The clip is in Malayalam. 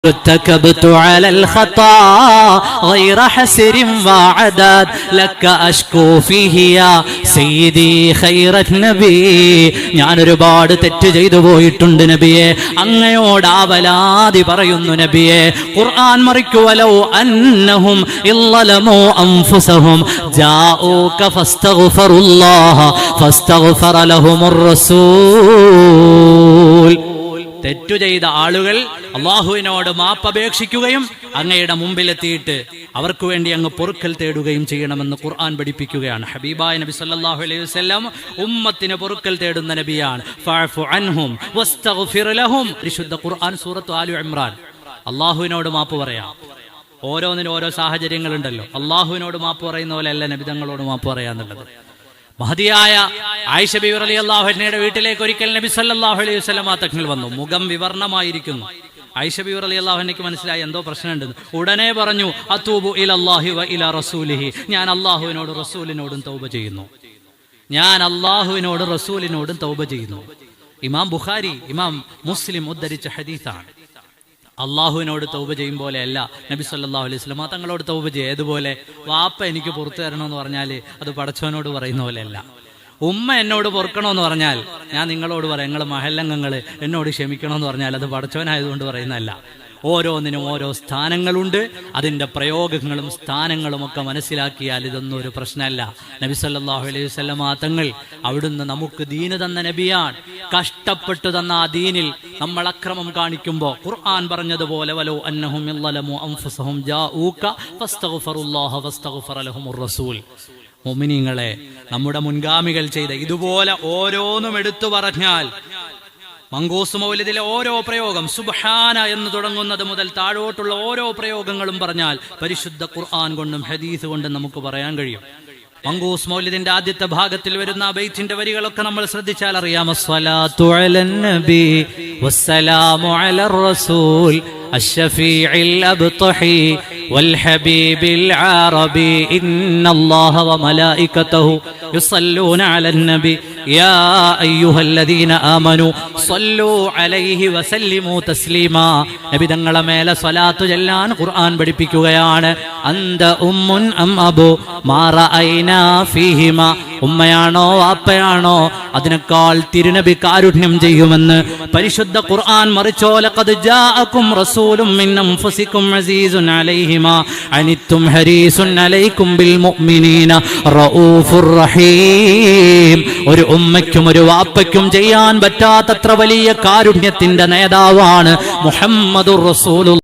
ارتكبت على الخطا غير حسر وعداد لك اشكو فيه يا سيدي خير النبي ഞാൻ ഒരുപാട് തെറ്റ് ചെയ്തു പോയിട്ടുണ്ട് നബിയെ, അങ്ങയോട് ആവലാതി പറയുന്നു നബിയെ. ഖുർആൻ മറിക്കു വലൗ അന്നഹും ഇല്ലലമു അൻഫുസഹും ജാഊക ഫസ്തഗ്ഫിറുല്ലാഹ ഫസ്തഗ്ഫറ ലഹുമുർ റസൂൽ. തെറ്റു ചെയ്ത ആളുകൾ അള്ളാഹുവിനോട് മാപ്പപേക്ഷിക്കുകയും അങ്ങയുടെ മുമ്പിലെത്തിയിട്ട് അവർക്ക് വേണ്ടി അങ്ങ് പൊറുക്കൽ തേടുകയും ചെയ്യണമെന്ന് ഖുർആൻ പഠിപ്പിക്കുകയാണ്. ഹബീബായ നബി സല്ലല്ലാഹു അലൈഹി വസല്ലം ഉമ്മത്തിന് പൊറുക്കൽ തേടുന്ന നബിയാണ്. ഫഅഫു അൻഹും വസ്തഗ്ഫിർ ലഹും. വിശുദ്ധ ഖുർആൻ സൂറത്ത് ആലു ഇംറാൻ. അള്ളാഹുവിനോട് മാപ്പ് പറയാം. ഓരോന്നിനും ഓരോ സാഹചര്യങ്ങളുണ്ടല്ലോ. അള്ളാഹുവിനോട് മാപ്പ് പറയുന്ന പോലെ അല്ല നബി തങ്ങളോട് മാപ്പ് പറയാന്നുള്ളത്. മഹദിയായ ആയിഷ ബീവി റളിയല്ലാഹു അൻഹയുടെ വീട്ടിലേക്ക് ഒരിക്കൽ നബി സല്ലല്ലാഹു അലൈഹി വസല്ലം തങ്ങൾ വന്നു. മുഖം വിവർണമായിരിക്കുന്നു. ആയിഷ ബീവി റളിയല്ലാഹു അൻഹയ്ക്ക് മനസ്സിലായി എന്തോ പ്രശ്നമുണ്ടെന്ന്. ഉടനെ പറഞ്ഞു, അത്തൂബു ഇലല്ലാഹി വ ഇലാ റസൂലിഹി. ഞാൻ അല്ലാഹുവിനോടും റസൂലിനോടും തൗബ ചെയ്യുന്നു. ഞാൻ അല്ലാഹുവിനോടും റസൂലിനോടും തൗബ ചെയ്യുന്നു. ഇമാം ബുഖാരി, ഇമാം മുസ്ലിം ഉദ്ധരിച്ച ഹദീസാണ്. അള്ളാഹുവിനോട് തൗബ ചെയ്യും പോലെ അല്ല നബി സല്ലല്ലാഹു അലൈഹി വസല്ലം തങ്ങളോട് തൗബ ചെയ്യുക. ഏതുപോലെ? വാപ്പ എനിക്ക് പുറത്തു തരണമെന്ന് പറഞ്ഞാൽ അത് പടച്ചവനോട് പറയുന്ന പോലെയല്ല. ഉമ്മ എന്നോട് പൊറുക്കണമെന്ന് പറഞ്ഞാൽ ഞാൻ നിങ്ങളോട് പറയാം, നിങ്ങൾ മഹല്ലംഗങ്ങൾ എന്നോട് ക്ഷമിക്കണമെന്ന് പറഞ്ഞാൽ അത് പടച്ചവനായതുകൊണ്ട് പറയുന്നതല്ല. ഓരോന്നിനും ഓരോ സ്ഥാനങ്ങളുണ്ട്. അതിൻ്റെ പ്രയോഗങ്ങളും സ്ഥാനങ്ങളും ഒക്കെ മനസ്സിലാക്കിയാൽ ഇതൊന്നും ഒരു പ്രശ്നമല്ല. നബി സല്ലല്ലാഹു അലൈഹി വസല്ലം തങ്ങൾ അവിടുന്ന് നമുക്ക് ദീന് തന്ന നബിയാണ്. കഷ്ടപ്പെട്ടു തന്ന ആ ദീനിൽ നമ്മൾ അക്രമം കാണിക്കുമ്പോൾ ഖുർആൻ പറഞ്ഞതുപോലെ വലൗ അന്നഹും യളലമു അൻഫുസഹും ജാഊക ഫസ്തഗ്ഫിറുല്ലാഹ ഫസ്തഗ്ഫറ ലഹുമുർ റസൂൽ. മുഅ്മിനീങ്ങളെ, നമ്മുടെ മുൻഗാമികൾ ചെയ്ത ഇതുപോലെ ഓരോന്നും എടുത്തു പറഞ്ഞാൽ മങ്കൂസ് മൗലിദിലെ ഓരോ പ്രയോഗം സുബ്ഹാന എന്ന് തുടങ്ങുന്നത് മുതൽ താഴോട്ടുള്ള ഓരോ പ്രയോഗങ്ങളും പറഞ്ഞാൽ പരിശുദ്ധ ഖുർആൻ കൊണ്ടും ഹദീസ് കൊണ്ടും നമുക്ക് പറയാൻ കഴിയും. മങ്കൂസ് മൗലിദിന്റെ ആദ്യത്തെ ഭാഗത്തിൽ വരുന്ന ബൈത്തിന്റെ വരികളൊക്കെ നമ്മൾ ശ്രദ്ധിച്ചാൽ അറിയാം. അസ്സലാത്തു അലൻ നബി വസ്സലാമു അലർ റസൂൽ അശ്ശഫീഇൽ അബ്തഹി വൽ ഹബീബിൽ അറബി ഇന്നല്ലാഹ വമലായികതഹു യുസല്ലൂന അലൻ നബി യാ അയ്യുഹല്ലദീന ആമനു സ്വല്ലൂ അലൈഹി വസല്ലിമു തസ്ലീമാ. നബി തങ്ങളെ മേലെ സ്വലാത്ത് ചൊല്ലാൻ ഖുർആൻ പഠിപ്പിക്കുകയാണ്. അന്ത ഉമ്മുൻ അം അബു മാ റഅയ്നാ ഫീഹിമാ. ഉമ്മയാണോ വാപ്പയാണോ അതിനേക്കാൾ തിരുനബി കാരുണ്യം ചെയ്യുമെന്ന് പരിശുദ്ധ ഖുർആൻ. മറിച്ചോ ലഖദ് ജാഅകും റസൂലും മിൻ അൻഫുസികും അസീസുൻ അലൈഹിമാ അനിത്തും ഹരീസുൻ അലൈക്കും ബിൽ മുഅ്മിനീന റഊഫുർ റഹീം. ഒരു ഉമ്മയ്ക്കും ഒരു വാപ്പയ്ക്കും ചെയ്യാൻ പറ്റാത്തത്ര വലിയ കാരുണ്യത്തിന്റെ നേതാവാണ് മുഹമ്മദുർ റസൂലുള്ളാഹി.